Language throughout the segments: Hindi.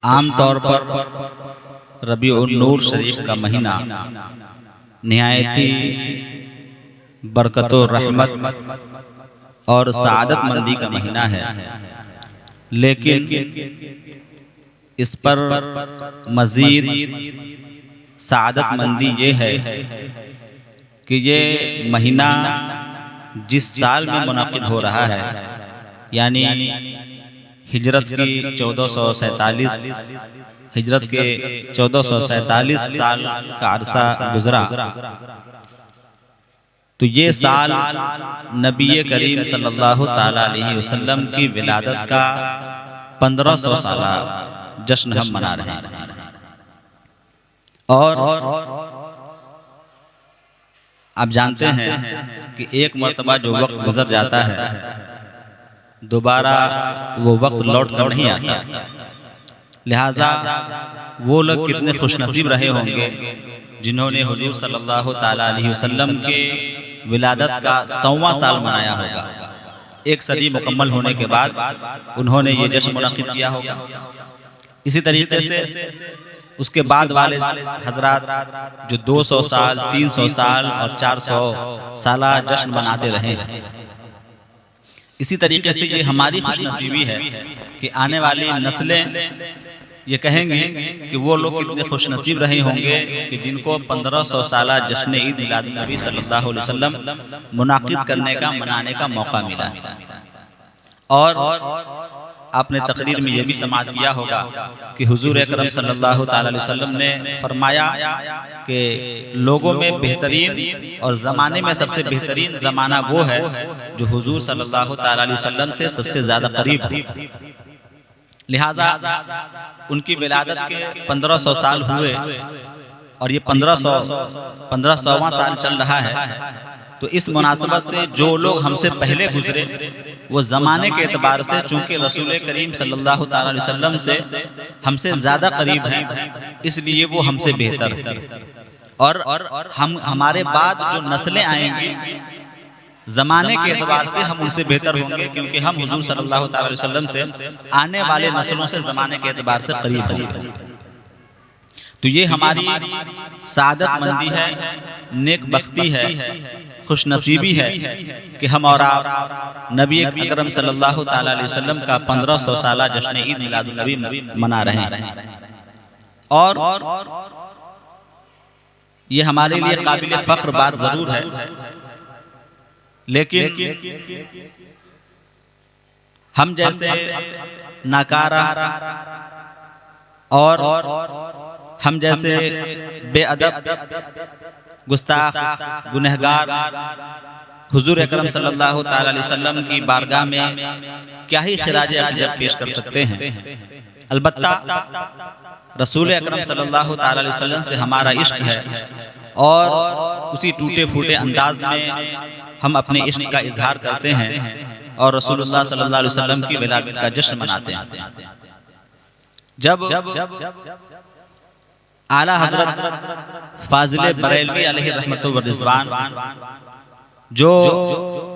आम तौर पर रबीउन नूर शरीफ का महीना निहायती बरकतो रहमत और सआदत मंदी का महीना है, लेकिन इस पर मज़ीद सआदत मंदी ये है कि ये महीना जिस साल में मुनाकिद हो रहा है, यानी हिजरत की 1447 हिजरत के 1447 साल का अरसा गुजरा, तो ये साल नबी करीम सल्लल्लाहु ताला अलैहि वसल्लम की विलादत का 1500 साला जश्न हम मना रहे हैं। और आप जानते हैं कि एक मर्तबा जो वक्त गुजर जाता है दोबारा वो वक्त लौट कर नहीं आता, लिहाजा वो लोग कितने खुशनसीब रहे होंगे जिन्होंने हुजूर सल्लल्लाहु ताला अलैहि वसल्लम के विलादत का 100वां साल मनाया होगा। एक सदी मुकम्मल होने के बाद उन्होंने ये जश्न मुनक़िद किया होगा। इसी तरीके से उसके बाद वाले हजरात जो 200 साल, 300 साल और 400 साला जश्न मनाते रहे हैं। इसी तरीके से ये हमारी खुशनसीबी है कि आने वाली नस्लें ये कहेंगे कि वो लोग कितने खुशनसीब रहे होंगे कि जिनको 1500 साला जश्न ईद मिलादुन नबी सल्लल्लाहु अलैहि वसल्लम मुनाकिद करने का, मनाने का मौका मिला। और आपने तकरीर में ये भी समाअत किया होगा कि हुजूर अकरम सल्लल्लाहु ताला अलैहि वसल्लम ने फरमाया कि लोगों में बेहतरीन और ज़माने में सबसे बेहतरीन ज़माना वो है जो हुजूर सल्लल्लाहु ताला अलैहि वसल्लम से सबसे ज़्यादा करीब है। लिहाजा उनकी विलादत के 1500 साल हुए और ये 1500वां साल चल रहा है, तो इस मुनासबत से जो लोग हमसे पहले गुजरे वो ज़माने के एतबार से चूँकि रसूल करीम सल्लल्लाहु ताला अलैहि वसल्लम से हमसे ज़्यादा करीब हैं, इसलिए वो हमसे बेहतर हैं। और हम हमारे बाद जो नस्लें आएंगी ज़माने के एतबार से हम उनसे बेहतर होंगे, क्योंकि हम हुजूर सल्लल्लाहु ताला अलैहि वसल्लम से आने वाले नस्लों से ज़माने के एतबार से करीब होंगे। तो ये हमारी सआदत मंदी है, नेक बख्ती है, खुशनसीबी है कि हम और आप नबी अकरम सल्लल्लाहु ताला अलैहि वसल्लम का 1500 साला जश्न ईद मिलादुन नबी मना रहे हैं। और ये हमारे लिए काबिल फ़ख्र बात ज़रूर है, लेकिन हम जैसे नाकारा और हम जैसे बेअदब, गुस्ताख, गुनहगार हुजूर अकरम सल्लल्लाहु ताला अलैहि वसल्लम की बारगाह में क्या ही खिराज अक़ीदत पेश कर सकते हैं। अलबत्ता रसूल अकरम सल्लल्लाहु ताला अलैहि वसल्लम से हमारा इश्क है और उसी टूटे फूटे अंदाज में हम अपने इश्क का इजहार करते हैं और रसूलुल्लाह सल्लल्लाहु अलैहि वसल्लम की विलादत का जश्न मनाते हैं। जब आला हज़रत फाज़िल बरेलवी अलैहि रहमतु व रिज़वान जो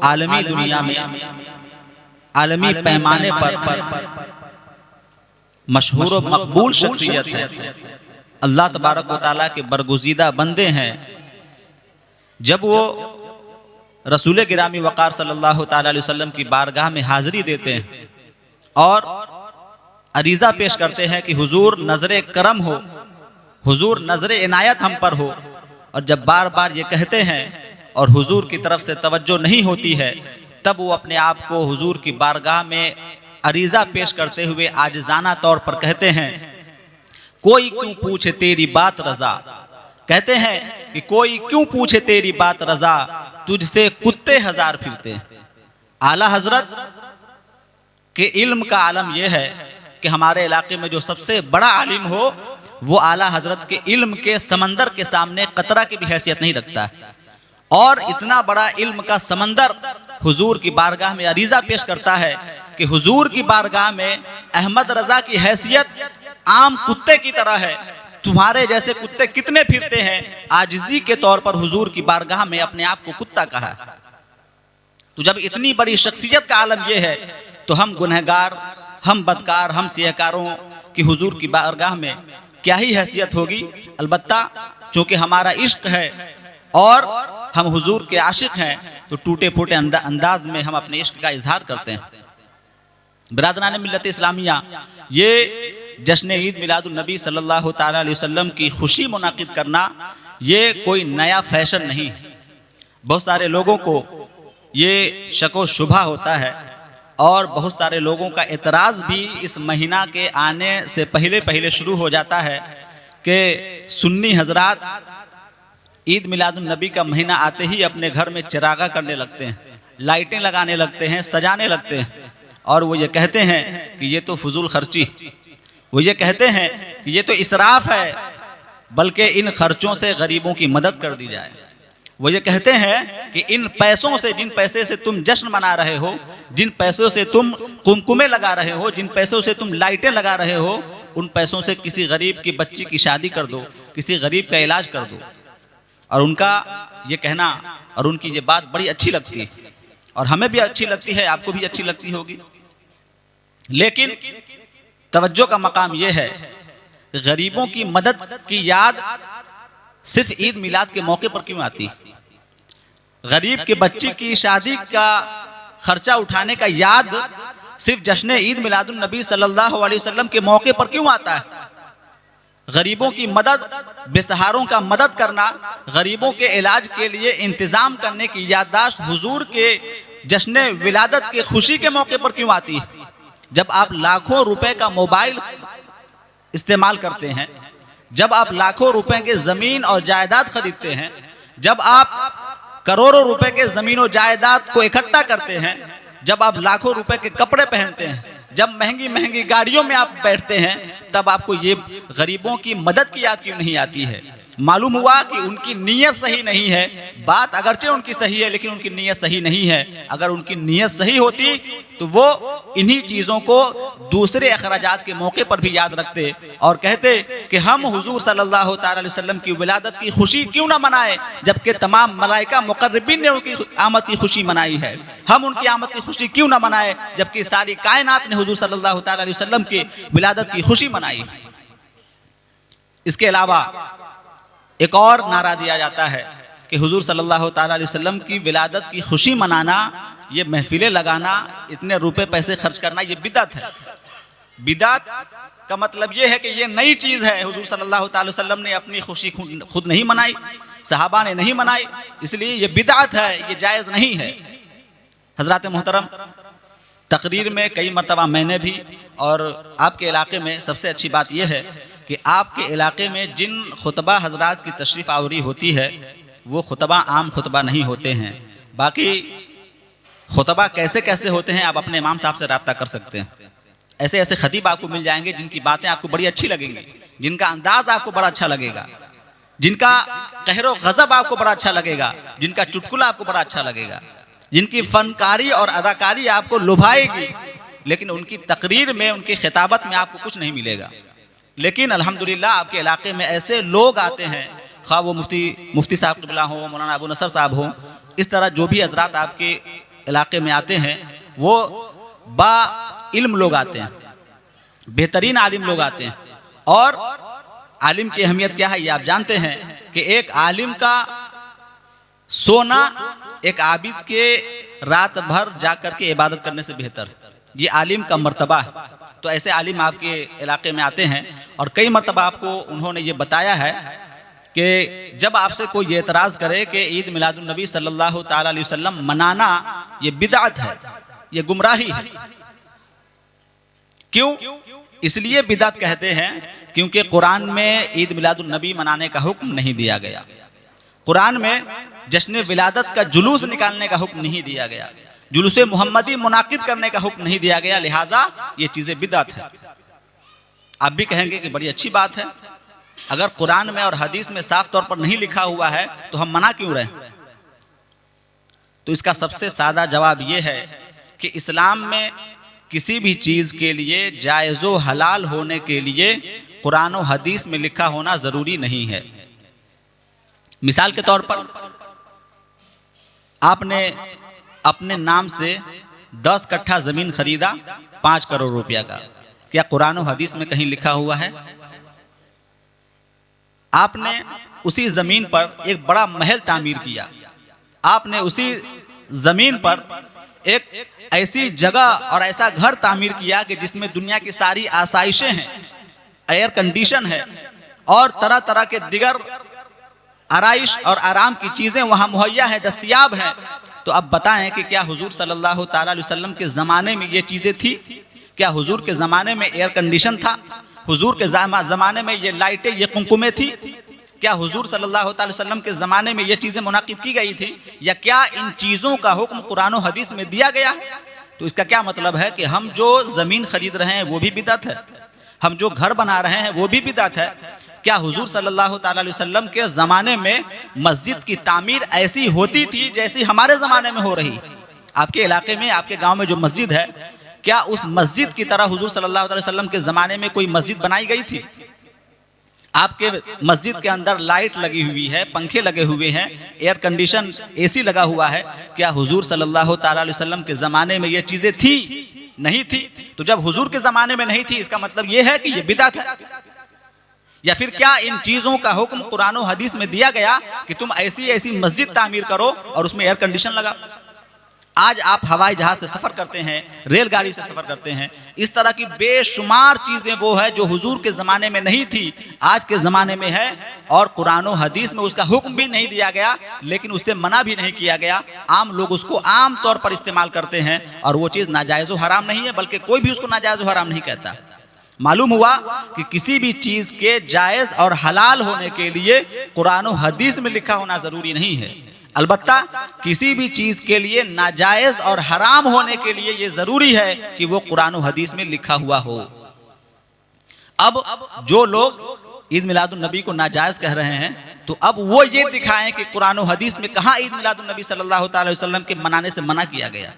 आलमी दुनिया में आलमी पैमाने पर मशहूर व मकबूल शख्सियत है, अल्लाह तबारक व तआला के बरगुज़ीदा बंदे हैं, जब वो रसूल गिरामी वक़ार सल्लल्लाहु ताला अलैहि वसल्लम की बारगाह में हाज़िरी देते हैं और अरीज़ा पेश करते हैं कि हुजूर नज़र करम हो, हुजूर नज़र इनायत हम पर हो, और जब बार बार ये कहते हैं और हुजूर की तरफ से तवज्जो नहीं होती है, तब वो अपने आप को हुजूर की बारगाह में अरीज़ा पेश करते हुए आजिज़ाना तौर पर कहते हैं, कोई क्यों पूछे तेरी बात रज़ा, कहते हैं कि कोई क्यों पूछे तेरी बात रज़ा, तुझसे कुत्ते हजार फिरते। आला हजरत के इल्म का आलम यह है कि हमारे इलाके में जो सबसे बड़ा आलिम हो वो आला हजरत के इल्म के समंदर के सामने कतरा की भी हैसियत नहीं रखता, और इतना बड़ा इल्म का समंदर हुजूर की बारगाह में अरीज़ा पेश करता है कि हुजूर की बारगाह में अहमद रजा की हैसियत आम कुत्ते की तरह है, तुम्हारे जैसे कुत्ते कितने फिरते हैं। आजिज़ी के तौर पर हुजूर की बारगाह में अपने आप को कुत्ता कहा। तो जब इतनी बड़ी शख्सियत का आलम यह है, तो हम गुनहगार, हम बदकार, हम सियहकारों कि हुजूर की बारगाह में क्या ही हैसियत होगी। अलबत्ता चूँकि हमारा इश्क है और हम हुजूर के आशिक हैं, तो टूटे फूटे अंदाज में हम अपने इश्क का इजहार करते हैं। बिरादरान मिल्लत इस्लामिया, ये जश्न ईद मिलादुन नबी सल्लल्लाहु ताला अलैहि वसल्लम की खुशी मुनाकिद करना ये कोई नया फैशन नहीं। बहुत सारे लोगों को ये शको शुबा होता है और बहुत सारे लोगों का एतराज़ भी इस महीना के आने से पहले पहले शुरू हो जाता है कि सुन्नी हजरात ईद मिलादुन नबी का महीना आते ही अपने घर में चिरागा करने लगते हैं, लाइटें लगाने लगते हैं, सजाने लगते हैं, और वो ये कहते हैं कि ये तो फजूल खर्ची, वो ये कहते हैं कि ये तो इसराफ है, बल्कि इन खर्चों से गरीबों की मदद कर दी जाए। वो ये कहते हैं कि इन पैसों से, जिन पैसे से तुम जश्न मना रहे हो, जिन पैसों से तुम कुमकुमे लगा रहे हो, जिन पैसों से तुम लाइटें लगा रहे हो, उन पैसों से किसी गरीब की बच्ची की शादी कर दो, किसी गरीब का इलाज कर दो। और उनका ये कहना और उनकी ये बात बड़ी अच्छी लगती है और हमें भी अच्छी लगती है, आपको भी अच्छी लगती होगी। लेकिन तवज्जो का मकाम यह है कि गरीबों की मदद की याद सिर्फ ईद मिलाद के मौके पर क्यों आती? गरीब के बच्ची की शादी का खर्चा उठाने का याद सिर्फ जश्न ईद मिलादुन नबी सल्लल्लाहु अलैहि वसल्लम के मौके पर क्यों आता है? गरीबों की मदद, बेसहारों का मदद करना, गरीबों के इलाज के लिए इंतजाम करने की याददाश्त हुजूर के जश्न विलादत के खुशी के मौके पर क्यों आती है? जब आप लाखों रुपए का मोबाइल इस्तेमाल करते हैं, जब आप लाखों रुपए के जमीन और जायदाद खरीदते हैं, जब आप करोड़ों रुपए के जमीन और जायदाद को इकट्ठा करते हैं, जब आप लाखों रुपए के कपड़े पहनते हैं, जब महंगी महंगी गाड़ियों में आप बैठते हैं, तब आपको ये गरीबों की मदद की याद क्यों नहीं आती है? मालूम हुआ कि उनकी नीयत सही नहीं है। बात अगरचे उनकी सही है, लेकिन उनकी नीयत सही नहीं है। अगर उनकी नीयत सही होती तो वो इन्हीं चीज़ों को दूसरे अखराजात के मौके पर भी याद रखते और कहते कि हम हुजूर सल्लल्लाहु ताला अलैहि वसल्लम की विलादत की खुशी क्यों ना मनाएं, जबकि तमाम मलाइका मुकर्रबीन ने उनकी आमद की खुशी मनाई है। हम उनकी आमद की खुशी क्यों ना मनाएं, जबकि सारी कायनात ने हुजूर सल्लल्लाहु ताला अलैहि वसल्लम की विलादत की खुशी मनाई है। इसके अलावा एक और नारा दिया जाता है कि हुजूर सल्लल्लाहु ताला अलैहि वसल्लम की विलादत की खुशी मनाना, ये महफिलें लगाना, इतने रुपए पैसे खर्च करना, ये बिदअत है। बिदअत का मतलब ये है कि ये नई चीज़ है। हुजूर सल्लल्लाहु ताला अलैहि वसल्लम ने अपनी खुशी खुद नहीं मनाई, सहाबा ने नहीं मनाई, इसलिए ये बिदअत है, ये जायज़ नहीं है। हज़रात मोहतरम, तकरीर में कई मरतबा मैंने भी, और आपके इलाके में सबसे अच्छी बात यह है कि आपके इलाके में जिन खुतबा हजरात की तशरीफ़ आवरी होती है, वो खुतबा आम खुतबा नहीं होते हैं। बाकी खुतबा कैसे कैसे होते हैं, आप अपने इमाम साहब से रब्ता कर सकते हैं। ऐसे ऐसे खतीब आपको मिल जाएंगे जिनकी बातें आपको बड़ी अच्छी लगेंगी, जिनका अंदाज आपको बड़ा अच्छा लगेगा, जिनका कहरो गज़ब आपको बड़ा अच्छा लगेगा, जिनका चुटकुला आपको बड़ा अच्छा लगेगा, जिनकी फनकारी और अदाकारी आपको लुभाएगी, लेकिन उनकी तकरीर में, उनकी खिताबत में आपको कुछ नहीं मिलेगा। लेकिन अल्हम्दुलिल्लाह आपके इलाके में ऐसे लोग आते हैं, खा वो मुफ्ती साहब क़िबला हो, मौलाना अबू नसर साहब हो, इस तरह जो भी हजरात आपके इलाके में आते हैं, वो बा इल्म लोग आते हैं, बेहतरीन आलिम लोग आते हैं। और आलिम की अहमियत क्या है ये आप जानते हैं कि एक आलिम का सोना एक आबिद के रात भर जा कर के इबादत करने से बेहतर, ये आलिम का मर्तबा है। तो ऐसे आलिम आपके इलाके में आते हैं और कई मरतबा आपको उन्होंने ये बताया है कि जब आपसे कोई ये एतराज़ करे कि ईद मिलादुन नबी सल्लल्लाहु ताला अलैहि वसल्लम मनाना ये बिदअत है, ये गुमराही है। क्यों? इसलिए बिदअत कहते हैं क्योंकि कुरान में ईद मिलादुन नबी मनाने का हुक्म नहीं दिया गया, कुरान में जश्न विलादत का जुलूस निकालने का हुक्म नहीं दिया गया, जुलूसे मुहम्मदी मुनाकिद करने का हुक्म नहीं दिया गया, लिहाजा ये चीज़ें बिदअत है। आप भी कहेंगे कि बड़ी अच्छी बात है, अगर कुरान में और हदीस में साफ तौर पर नहीं लिखा हुआ है तो हम मना क्यों रहे? तो इसका सबसे सादा जवाब ये है कि इस्लाम में किसी भी चीज़ के लिए जायज़ो हलाल होने के लिए कुरान और हदीस में लिखा होना ज़रूरी नहीं है। मिसाल के तौर पर आपने अपने नाम से 10 कट्ठा ज़मीन खरीदा 5 करोड़ रुपया का, क्या कुरान और हदीस में कहीं लिखा हुआ है? आपने उसी जमीन पर एक बड़ा महल तामीर किया, आपने उसी जमीन पर एक ऐसी जगह और ऐसा घर तामीर किया कि जिसमें दुनिया की सारी आसाइशें हैं, एयर कंडीशन है और तरह तरह के दिगर आराइश और आराम की चीजें वहां मुहैया है, दस्तयाब है। तो अब बताएं कि क्या हुजूर सल्लल्लाहु ताला अलैहि वसल्लम के ज़माने में ये चीज़ें थी? क्या हुजूर के ज़माने में एयर कंडीशन था? हुजूर के ज़माने में ये लाइटें, ये कुमकुमें थी? क्या हुजूर सल्लल्लाहु ताला अलैहि वसल्लम के ज़माने में ये चीज़ें मुनाकिद की गई थी? या क्या इन चीज़ों का हुक्म कुरान और हदीस में दिया गया है? तो इसका क्या मतलब है कि हम जो ज़मीन खरीद रहे हैं वो भी बिदअत है, हम जो घर बना रहे हैं वो भी बिदअत है। क्या हुजूर सल्लल्लाहु ताला अलैहि वसल्लम के ज़माने में मस्जिद की तामीर ऐसी होती थी जैसी हमारे ज़माने में हो रही? आपके इलाके में, आपके गांव में जो मस्जिद है, क्या उस मस्जिद की तरह हुजूर सल्लल्लाहु अलैहि वसल्लम के ज़माने में कोई मस्जिद बनाई गई थी? आपके मस्जिद के अंदर लाइट लगी हुई है, पंखे लगे हुए हैं, एयर कंडीशन AC लगा हुआ है। क्या हुजूर सल्लल्लाहु ताला अलैहि वसल्लम के ज़माने में ये चीज़ें थी? नहीं थी। तो जब हुजूर के ज़माने में नहीं थी, इसका मतलब ये है कि ये बिदअत है। या फिर क्या इन चीज़ों का हुक्म कुरान और हदीस में दिया गया कि तुम ऐसी ऐसी मस्जिद तामीर करो और उसमें एयर कंडीशन लगा? आज आप हवाई जहाज से सफ़र करते हैं, रेलगाड़ी से सफ़र करते हैं, इस तरह की बेशुमार चीज़ें वो है जो हुजूर के ज़माने में नहीं थी, आज के ज़माने में है। और कुरान और हदीस में उसका हुक्म भी नहीं दिया गया, लेकिन उससे मना भी नहीं किया गया। आम लोग उसको आम तौर पर इस्तेमाल करते हैं और वो चीज़ नाजायज़ व हराम नहीं है, बल्कि कोई भी उसको नाजायज़ व हराम नहीं कहता। मालूम हुआ कि किसी भी चीज़ के जायज़ और हलाल होने के लिए कुरान और हदीस में लिखा होना ज़रूरी नहीं है। अलबत्ता किसी भी चीज़ के लिए नाजायज़ और हराम होने के लिए ये ज़रूरी है कि वो कुरान और हदीस में लिखा हुआ हो। अब जो लोग ईद मिलादुन नबी को नाजायज़ कह रहे हैं, तो अब वो ये दिखाएं कि कुरान और हदीस में कहाँ ईद मिलादुन नबी सल्लल्लाहु ताला अलैहि वसल्लम के मनाने से मना किया गया।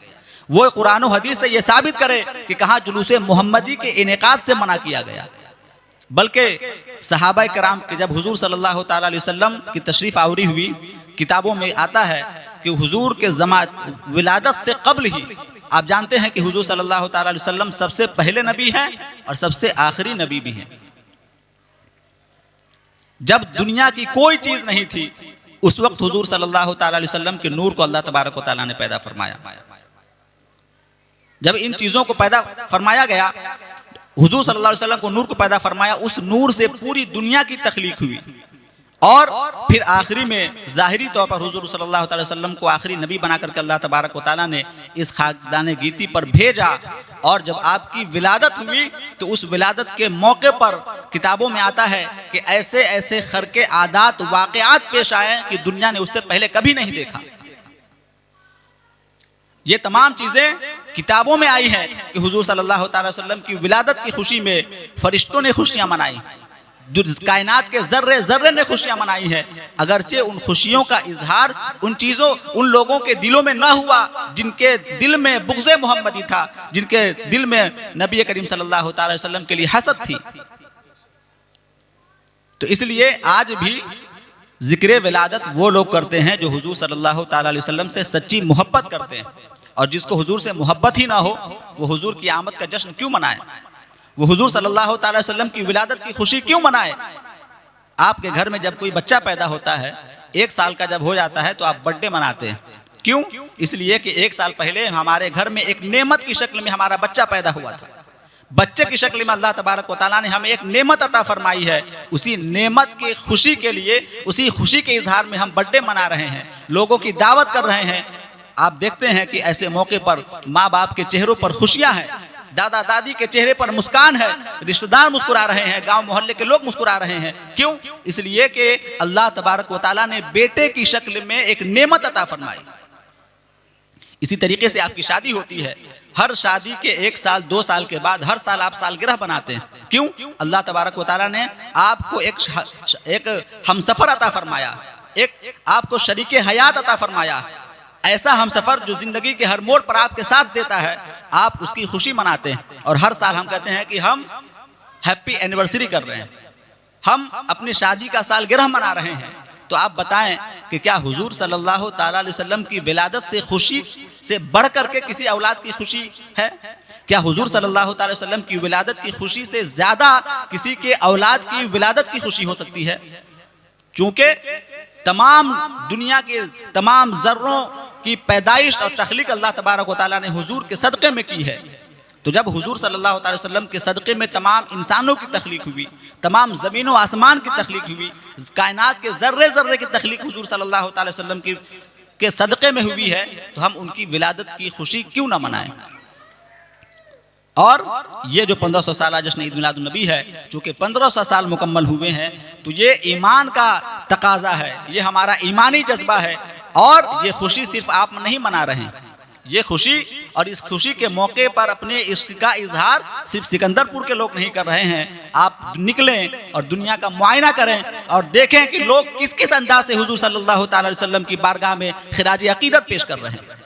वो कुरान और हदीस से ये साबित करे कि कहाँ जुलूसे मोहम्मदी के इनेकाद से मना किया गया। बल्कि सहाबा कराम के जब हुजूर सल्लल्लाहु ताला अलैहि वसल्लम की तशरीफ़ आवरी हुई, किताबों में आता है कि हुजूर के विलादत से कब्ल ही, आप जानते हैं कि हुजूर सल्लल्लाहु ताला अलैहि वसल्लम सबसे पहले नबी हैं और सबसे आखिरी नबी भी हैं। जब दुनिया की कोई चीज़ नहीं थी, उस वक्त हुजूर सल्लल्लाहु ताला अलैहि वसल्लम के नूर को अल्लाह तबारक व तआला ने पैदा फरमाया। जब इन चीज़ों को पैदा फरमाया गया, हुजूर सल्लल्लाहु अलैहि वसल्लम को नूर को पैदा फरमाया, उस नूर से पूरी दुनिया की तख्लीक हुई। और फिर आखिरी में ज़ाहिरी तौर पर हुजूर सल्लल्लाहु अलैहि वसल्लम को आखिरी नबी बना करके अल्लाह तबारक व तआला ने इस खाकदाने गीती पर भेजा। और जब आपकी विलादत हुई तो उस विलादत के मौके पर किताबों में आता है कि ऐसे ऐसे खरके आदात वाक़यात पेश आए कि दुनिया ने उससे पहले कभी नहीं देखा। ये तमाम चीज़ें किताबों में आई है कि हुजूर सल्लल्लाहु अलैहि वसल्लम की विलादत की खुशी में फरिश्तों ने खुशियाँ मनाई, कायनात के जर्रे जर्रे ने खुशियाँ मनाई है। अगरचे उन खुशियों का इजहार उन चीज़ों, उन लोगों के दिलों में न हुआ जिनके दिल में बुग़्ज़े मोहम्मदी था, जिनके दिल में नबी करीम सल्लल्लाहु अलैहि वसल्लम के लिए हसद थी। तो इसलिए आज भी ज़िक्र विलादत वो लोग करते हैं जो हुजूर सल्लल्लाहु ताला अलैहि वसल्लम से सच्ची मोहब्बत करते हैं। और जिसको हुजूर से मोहब्बत ही ना हो, वो हुजूर की आमद का जश्न क्यों मनाए? वो हुजूर सल्लल्लाहु ताला अलैहि वसल्लम की विलादत की खुशी क्यों मनाए? आपके घर में जब कोई बच्चा पैदा होता है, 1 साल का जब हो जाता है, तो आप बर्थडे मनाते हैं। क्यों? इसलिए कि 1 साल पहले हमारे घर में एक नेमत की शक्ल में हमारा बच्चा पैदा हुआ था। बच्चे की शक्ल में अल्लाह तबारक व तआला ने हमें एक नेमत अता फरमाई है। उसी नेमत की खुशी के लिए, उसी खुशी के इजहार में हम बर्थडे मना रहे हैं, लोगों की दावत कर रहे हैं। आप देखते हैं कि ऐसे मौके पर माँ बाप के चेहरों पर खुशियाँ हैं, दादा दादी के चेहरे पर मुस्कान है, रिश्तेदार मुस्कुरा रहे हैं, गांव मोहल्ले के लोग मुस्कुरा रहे हैं। क्यों? इसलिए कि अल्लाह तबारक व तआला ने बेटे की शक्ल में एक नेमत अता फरमाई। इसी तरीके से आपकी शादी होती है, हर शादी के 1 साल 2 साल के बाद हर साल आप सालगिरह बनाते हैं। क्यों? अल्लाह तबारक व तआला ने आपको एक हमसफर अता फरमाया, एक आपको शरीके हयात अता फरमाया। ऐसा हमसफर जो जिंदगी के हर मोड़ पर आपके साथ देता है, आप उसकी खुशी मनाते हैं। और हर साल हम कहते हैं कि हम हैप्पी एनिवर्सरी कर रहे हैं, हम अपनी शादी का सालगिरह मना रहे हैं। तो आप बताएं कि क्या हुजूर सल्लल्लाहु ताला अलैहि वसल्लम की विलादत से खुशी से बढ़ करके किसी औलाद की खुशी है? क्या हुजूर सल्लल्लाहु अलैहि वसल्लम की विलादत की खुशी से ज्यादा किसी के औलाद की विलादत की खुशी हो सकती है? चूंकि तमाम दुनिया के तमाम जर्रों की पैदाइश और तख्लीक अल्लाह तबारक व तआला ने हुजूर के सदक़े में की है। तो जब हुजूर सल्लल्लाहु अलैहि वसल्लम के सदक़े में तमाम इंसानों की तख्लीक हुई, तमाम ज़मीन व आसमान की तख्लीक हुई, कायनात के ज़र्रे ज़र्रे की तख्लीक हुजूर सल्लल्लाहु अलैहि वसल्लम के सदक़े में हुई है, तो हम उनकी विलादत की खुशी क्यों ना मनाएं? और ये जो 1500 साल जश्न ईद मिलादुन नबी है, चूँकि 1500 साल मुकम्मल हुए हैं, तो ये ईमान का तकाजा है, ये हमारा ईमानी जज्बा है। और ये खुशी सिर्फ आप नहीं मना रहे हैं, ये खुशी और इस खुशी के मौके पर अपने इश्क का इजहार सिर्फ सिकंदरपुर के लोग नहीं कर रहे हैं। आप निकलें और दुनिया का मुआयना करें और देखें कि लोग किस किस अंदाज से हुजूर सल्लल्लाहु अलैहि वसल्लम की बारगाह में खिराज अकीदत पेश कर रहे हैं।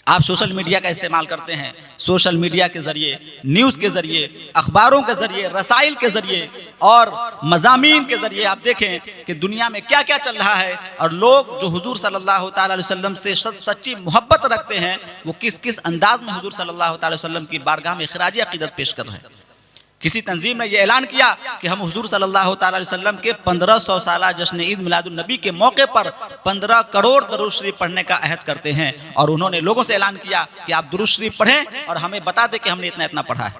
आप सोशल मीडिया का इस्तेमाल करते हैं, सोशल मीडिया के ज़रिए, न्यूज़ के ज़रिए, अखबारों के ज़रिए, रसाइल के ज़रिए और मज़ामीन के ज़रिए आप देखें कि दुनिया में क्या क्या चल रहा है। और लोग जो हुजूर सल्लल्लाहु अलैहि वसल्लम से सच्ची मोहब्बत रखते हैं, वो किस किस अंदाज में हुजूर सल्लल्लाहु अलैहि वसल्लम की बारगाह में खिराज अकीदत पेश कर रहे हैं। किसी तंजीम ने यह ऐलान किया कि हम हुजूर सल्लल्लाहु अलैहि वसल्लम के 1500 साला जश्न ईद मिलादुन नबी के मौके पर 15 करोड़ दुरूद शरीफ पढ़ने का अहद करते हैं। और उन्होंने लोगों से ऐलान किया कि आप दुरूद शरीफ पढ़ें और हमें बता दें कि हमने इतना इतना पढ़ा है।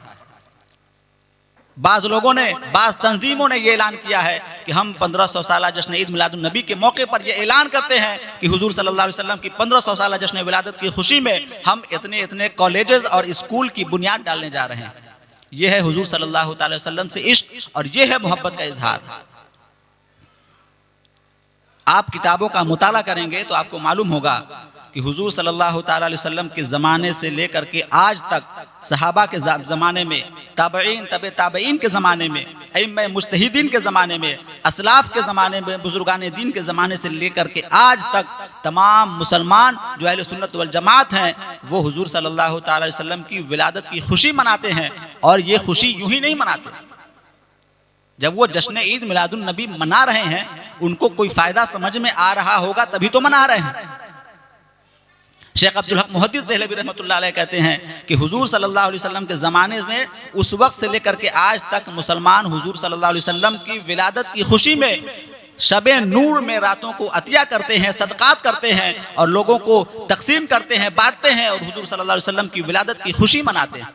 बाज़ लोगों ने, बाज़ तंजीमों ने यह ऐलान किया है कि हम 1500 साला जश्न ईद मिलादुन नबी के मौके पर यह ऐलान करते हैं कि हुजूर सल्लल्लाहु अलैहि वसल्लम की 1500 साला जश्न विलादत की खुशी में हम इतने इतने कॉलेजेस और स्कूल की बुनियाद डालने जा रहे हैं। यह है हुजूर सल्लल्लाहु अलैहि वसल्लम से इश्क और यह है मोहब्बत का इजहार। आप किताबों का मुताला करेंगे तो आपको मालूम होगा कि हुजूर सल्लल्लाहु अलैहि वसल्लम के ज़माने से लेकर के आज तक, सहाबा के ज़माने में, ताबईन, तबे ताबईन के ज़माने में, अइम्मा मुज्तहिदीन के ज़माने में, असलाफ के ज़माने में, बुजुर्गान दीन के ज़माने से लेकर के आज तक तमाम मुसलमान जो अहले सुन्नत वल जमात हैं, वो हुजूर सल्लल्लाहु अलैहि वसल्लम की विलादत की खुशी मनाते हैं। और ये खुशी यूं ही नहीं मनाते, जब वो जश्न ईद मिलादुन नबी मना रहे हैं, उनको कोई फ़ायदा समझ में आ रहा होगा तभी तो मना रहे हैं। शेख अब्दुल हक मुहद्दिस देहलवी रहमतुल्लाह अलैह कहते हैं कि हुजूर सल्लल्लाहु अलैहि वसल्लम के ज़माने में उस वक्त से लेकर के आज तक मुसलमान हुजूर सल्लल्लाहु अलैहि वसल्लम की विलादत की खुशी में शबे नूर में रातों को अतिया करते हैं, सदक़ात करते हैं और लोगों को तकसीम करते हैं, बांटते हैं और हुजूर सल्लल्लाहु अलैहि वसल्लम की विलादत की खुशी मनाते हैं।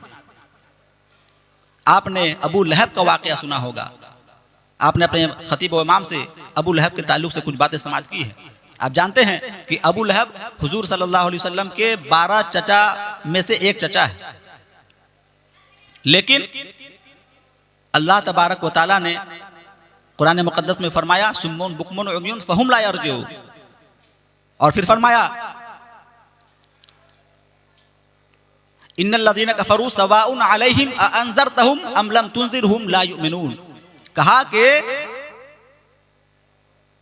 आपने अबू लहब का वाक़या सुना होगा, आपने अपने खतीब व इमाम से अबू लहब के ताल्लुक़ से कुछ बातें समाज की हैं। आप जानते हैं कि अबू लहब हुजूर सल्लल्लाहु अलैहि वसल्लम के 12 चचा में से एक चचा है, लेकिन अल्लाह तबारक व तआला ने कुरान मुक़द्दस में फरमाया सुम्मुन बुकमुन उम्युन फहुम ला यरजिऊन, और फिर फरमाया इन्नल लज़ीना कफ़रू सवाउन अलैहिम अअंज़रतहुम अम लम तुनज़िरहुम ला युमिनून। कहा कि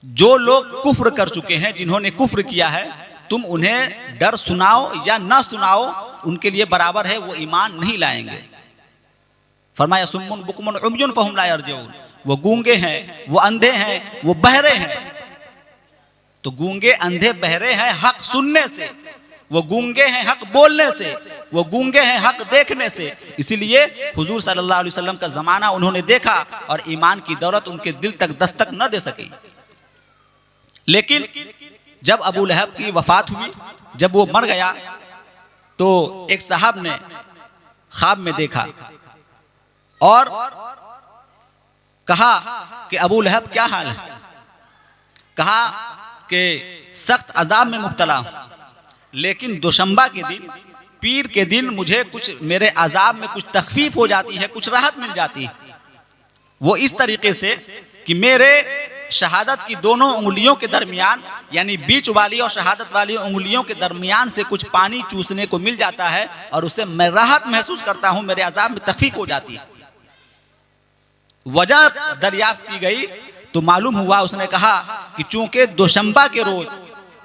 जो लोग कुफ्र कर चुके हैं, जिन्होंने कुफ्र किया है, तुम उन्हें डर सुनाओ या ना सुनाओ, उनके लिए बराबर है, वो ईमान नहीं लाएंगे। फरमाया सुम्मुन बुकमुन उम्युन फहुम ला यरजिऊन, वो गूंगे हैं, वो अंधे हैं, वो बहरे हैं। तो गूंगे अंधे बहरे हैं हक सुनने से, वो गूंगे हैं हक बोलने से, वो गूंगे हैं हक देखने से। इसीलिए हुजूर सल्लल्लाहु अलैहि वसल्लम का ज़माना उन्होंने देखा और ईमान की दौलत उनके दिल तक दस्तक न दे सकी। लेकिन जब अबू लहब की वफात हुई, जब वो मर गया, तो एक साहब ने ख्वाब में देखा और कहा कि अबू लहब क्या हाल है? कहा कि सख्त अजाब में मुब्तला हूं, लेकिन दोशंबा के दिन, पीर के दिन मुझे कुछ मेरे अजाब में कुछ तखफीफ हो जाती है, कुछ राहत मिल जाती है। वो इस तरीके से कि मेरे शहादत की दोनों उंगलियों के दरमियान, यानी बीच वाली और शहादत वाली उंगलियों के दरमियान से कुछ पानी चूसने को मिल जाता है और उससे मैं राहत महसूस करता हूं, मेरे अजाब में तखफीफ हो जाती है। वजह दरियाफ्त की गई तो मालूम हुआ, उसने कहा कि चूंकि दोशंबा के रोज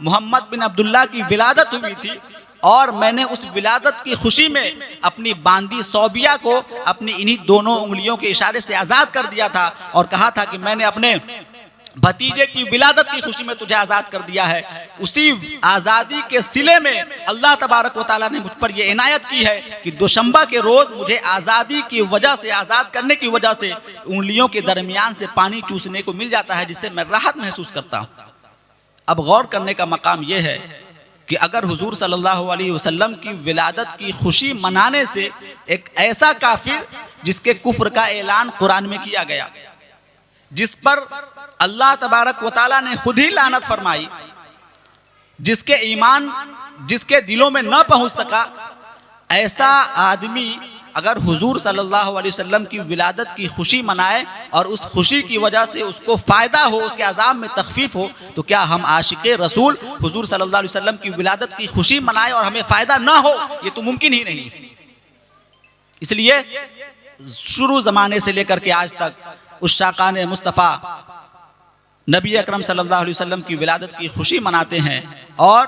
मोहम्मद बिन अब्दुल्ला की विलादत हुई थी और मैंने उस विलादत की खुशी में अपनी बांदी सौबिया को अपनी इन्हीं दोनों उंगलियों के इशारे से आज़ाद कर दिया था और कहा था कि मैंने अपने भतीजे की विलादत की खुशी में तुझे आज़ाद कर दिया है। उसी आज़ादी के सिले में अल्लाह तबारक व तआला ने मुझ पर यह इनायत की है कि दोशंबा के रोज़ मुझे आज़ादी की वजह से, आज़ाद करने की वजह से उंगलियों के दरमियान से पानी चूसने को मिल जाता है, जिससे मैं राहत महसूस करता हूँ। अब गौर करने का मकाम यह है कि अगर हुजूर सल्लल्लाहु अलैहि वसल्लम की विलादत की खुशी मनाने से एक ऐसा काफिर जिसके कुफ्र का ऐलान कुरान में किया गया, जिस पर अल्लाह तबारक व तआला ने खुद ही लानत फरमाई, जिसके ईमान जिसके दिलों में न पहुंच सका, ऐसा आदमी अगर हुजूर सल्लल्लाहु अलैहि वसल्लम की विलादत की खुशी मनाए और उस खुशी की वजह से उसको फ़ायदा हो, उसके अज़ाब में तखफीफ हो, तो क्या हम आशिक़े रसूल हुजूर सल्लल्लाहु अलैहि वसल्लम की विलादत की खुशी मनाए और हमें फ़ायदा ना हो? ये तो मुमकिन ही नहीं। इसलिए शुरू ज़माने से लेकर के आज तक उस शाकान मुस्तफ़ा नबी अकरम सल्लल्लाहु अलैहि वसल्लम की विलादत की खुशी मनाते हैं और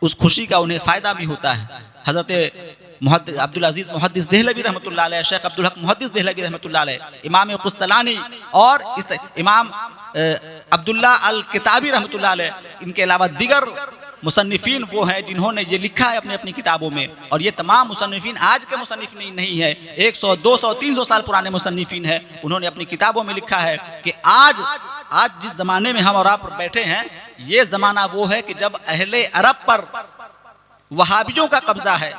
उस खुशी का उन्हें फ़ायदा भी होता है। हज़रत अब्दुल अजीज़ मुहद्दिस देहलवी रहमतुल्लाह अलैह, शेख अब्दुल हक मुहद्दिस देहलवी रहमतुल्लाह अलैह, इमाम कुस्तलानी और इमाम अब्दुल्ला अल किताबी रहमतुल्लाह अलैह, इनके अलावा दिगर मुसन्निफीन वो हैं जिन्होंने ये लिखा है अपनी अपनी किताबों में। और ये तमाम मुसन्निफीन आज के मुसन्निफ नहीं है, 100, 200, 300 साल पुराने मुसन्निफीन हैं। उन्होंने अपनी किताबों में लिखा है कि आज जिस ज़माने में हम और आप बैठे हैं, ये ज़माना वो है कि जब अहले अरब पर वहाबियों का कब्ज़ा है,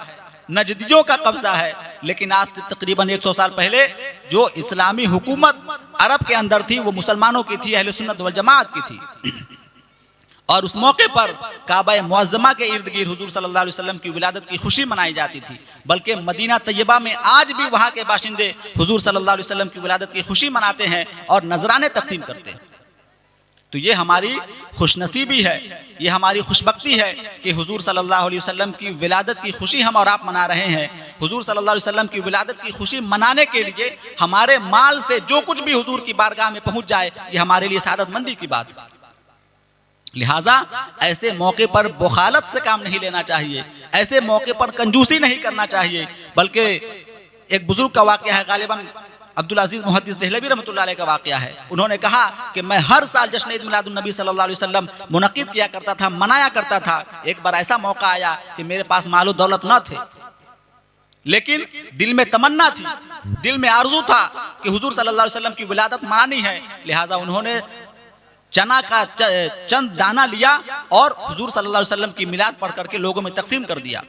नजदियों का कब्ज़ा है। लेकिन आज से तकरीबन 100 साल पहले जो इस्लामी हुकूमत अरब के अंदर थी वो मुसलमानों की थी, अहले सुन्नत वल जमात की थी। और उस मौके पर काबा मुअज़्ज़मा के इर्द गिर्द हुजूर सल्लल्लाहु अलैहि वसल्लम की विलादत की खुशी मनाई जाती थी। बल्कि मदीना तैयबा में आज भी वहाँ के बाशिंदे हुजूर सल्लल्लाहु अलैहि वसल्लम की विलादत की खुशी मनाते हैं और नजराने तकसीम करते हैं। तो ये हमारी खुशनसीबी है, ये हमारी खुशबख्ती है कि हुजूर सल्लल्लाहु अलैहि वसल्लम की विलादत की खुशी हम और आप मना रहे हैं। हुजूर सल्लल्लाहु अलैहि वसल्लम की विलादत की खुशी मनाने के लिए हमारे माल से जो कुछ भी हुजूर की बारगाह में पहुंच जाए, ये हमारे लिए सादतमंदी की बात है। लिहाजा ऐसे मौके पर बुखालत से काम नहीं लेना चाहिए, ऐसे मौके पर कंजूसी नहीं करना चाहिए। बल्कि एक बुजुर्ग का वाक़या है, गालिबन अब्दुल अजीज़ मुहद्दिस देहलवी रहमतुल्लाह अलैह का वाक़या है। उन्होंने कहा कि मैं हर साल जश्न ईद मिलादुन नबी सल्लल्लाहु अलैहि वसल्लम मुनक़्क़िद किया करता था, मनाया करता था। एक बार ऐसा मौका आया कि मेरे पास मालो दौलत न थे, लेकिन दिल में तमन्ना थी, दिल में आरज़ू था कि हुजूर सल्लल्लाहु अलैहि वसल्लम की विलादत मनानी है। लिहाजा उन्होंने चना का चंद दाना लिया और हुजूर सल्लल्लाहु अलैहि वसल्लम की मिलाद पढ़ करके लोगों में तकसीम कर दिया।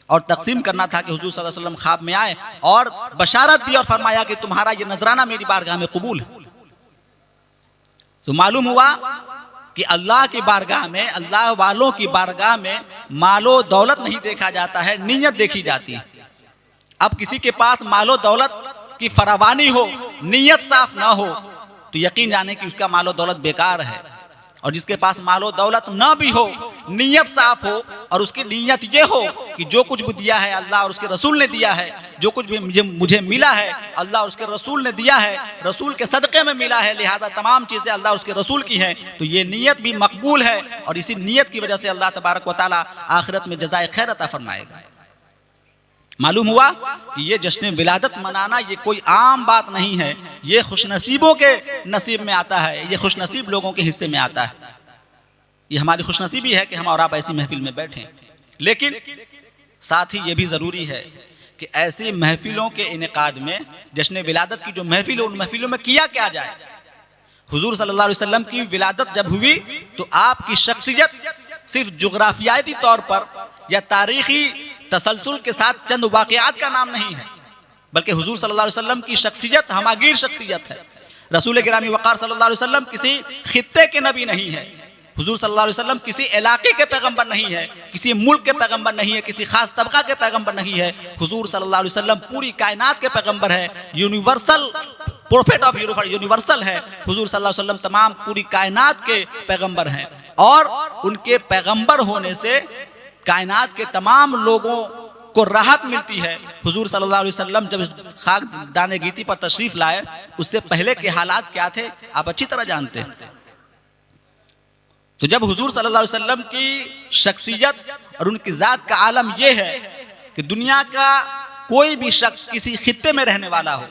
और तकसीम करना था कि हुजूर सल्लल्लाहु अलैहि वसल्लम ख्वाब में आए और बशारत दी और फरमाया कि तुम्हारा ये नजराना मेरी बारगाह में कबूल है। तो मालूम हुआ कि अल्लाह की बारगाह में, अल्लाह वालों की बारगाह में मालो दौलत नहीं देखा जाता है, नीयत देखी जाती है। अब किसी के पास मालो दौलत की फरावानी हो, नीयत साफ ना हो, तो यकीन जाने कि उसका मालो दौलत बेकार है। और जिसके पास मालो दौलत ना भी हो, नीयत साफ हो और उसकी नीयत ये हो कि जो कुछ भी दिया है अल्लाह और उसके रसूल ने दिया है, जो कुछ भी मुझे मिला है अल्लाह और उसके रसूल ने दिया है, रसूल के सदक़े में मिला है, लिहाजा तमाम चीज़ें अल्लाह और उसके रसूल की हैं, तो ये नीयत भी मकबूल है। और इसी नीयत की वजह से अल्लाह तबारक व तआला आखिरत में जज़ाए खैर अता फरमाएगा। मालूम हुआ कि ये जश्न विलादत मनाना ये कोई आम बात नहीं है, ये खुशनसीबों के नसीब में आता है, ये खुशनसीब लोगों के हिस्से में आता है। ये हमारी खुशनसीबी है कि हम और आप ऐसी महफिल में बैठें। लेकिन साथ ही ये भी ज़रूरी है कि ऐसी महफिलों के इनेकाद में, जश्न विलादत की जो महफिल है, उन महफिलों में किया क्या जाए। हुजूर सल्लल्लाहु अलैहि वसल्लम की विलादत जब हुई तो आपकी शख्सियत सिर्फ जुग्राफियाती तौर पर या तारीखी तसलसल के साथ चंद वाक़यात का नाम नहीं है, बल्कि हुजूर सल्लल्लाहु अलैहि वसल्लम की शख्सियत हमागीर शख्सियत है। रसूल गिरामी वक़ार सल्लल्लाहु अलैहि वसल्लम किसी खित्ते के नबी नहीं है, हुजूर सल्लल्लाहु अलैहि वसल्लम किसी इलाके के पैगंबर नहीं है, किसी मुल्क के पैगंबर नहीं है, किसी खास तबका के पैगंबर नहीं है। हुजूर सल्लल्लाहु अलैहि वसल्लम पूरी कायनात के पैगंबर है, यूनिवर्सल प्रोफेट ऑफ यूनिवर्सल है। हुजूर सल्लल्लाहु अलैहि वसल्लम तमाम पूरी कायनात के पैगंबर हैं और उनके पैगंबर होने से कायनात के तमाम लोगों को राहत मिलती है। हुजूर सल्लल्लाहु अलैहि वसल्लम जब इस खाक दाने गीती पर तशरीफ लाए, उससे पहले के हालात क्या थे आप अच्छी तरह जानते हैं। तो जब हुजूर सल्लल्लाहु अलैहि वसल्लम की शख्सियत और उनकी ज़ात का आलम यह है कि दुनिया का कोई भी शख्स किसी खित्ते में रहने वाला हो,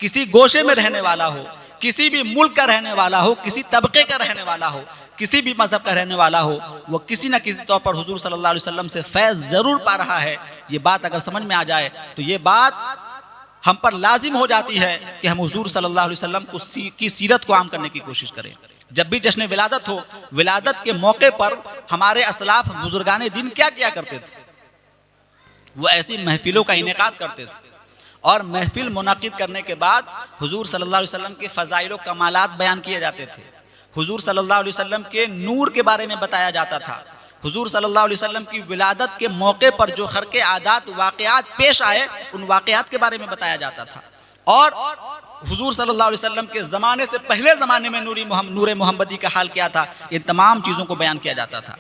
किसी गोशे में रहने वाला हो, किसी भी मुल्क का रहने वाला हो, किसी तबके का रहने वाला हो, किसी भी मजहब का रहने वाला हो, वो किसी न किसी तौर पर हुजूर सल्लल्लाहु अलैहि वसल्लम से फैज़ जरूर पा रहा है। ये बात अगर समझ में आ जाए तो ये बात हम पर लाजिम हो जाती है कि हम हुजूर सल्लल्लाहु अलैहि वसल्लम की सीरत को आम करने की कोशिश करें। जब भी जश्न विलादत हो, विलादत के मौके पर हमारे असलाफ बुजुर्गाने दिन क्या किया करते थे? वो ऐसी महफिलों का इनेकाद करते थे और महफिल मुनाकिद करने के बाद हुजूर सल्लल्लाहु अलैहि वसल्लम के फ़ज़ाइल व कमालात बयान किए जाते थे। हुजूर सल्लल्लाहु अलैहि वसल्लम के नूर के बारे में बताया जाता था। हुजूर सल्लल्लाहु अलैहि वसल्लम की विलादत के मौके पर जो खर्के आदात वाक़यात पेश आए, उन वाक़यात के बारे में बताया जाता था। और हुजूर सल्लल्लाहु अलैहि वसल्लम के ज़माने से पहले ज़माने में नूर मोहम्मदी का हाल क्या था, इन तमाम चीज़ों को बयान किया जाता था।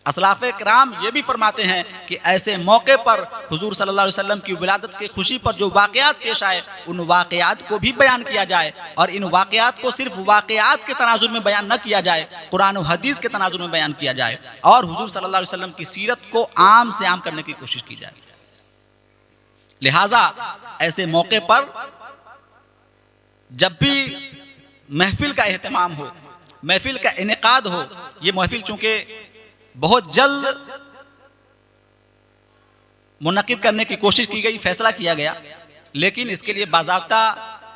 असलाफ़े किराम ये भी फरमाते हैं कि ऐसे मौके पर हुजूर सल्लल्लाहु अलैहि वसल्लम की विलादत की खुशी पर जो वाक़यात पेश आए, उन वाक़यात को भी बयान किया जाए और इन वाक़यात को सिर्फ वाक़यात के तनाजुर में बयान न किया जाए, कुरान और हदीस के तनाजुर में बयान किया जाए और हुजूर सल्लल्लाहु अलैहि वसल्लम की सीरत को आम से आम करने की कोशिश की जाए। लिहाजा ऐसे मौके पर जब भी महफिल का एहतमाम हो, महफिल का इनेकाद हो, ये महफिल चूँकि बहुत जल्द मुनक्किद करने की कोशिश की गई, फैसला किया गया, लेकिन इसके लिए बाज़ाब्ता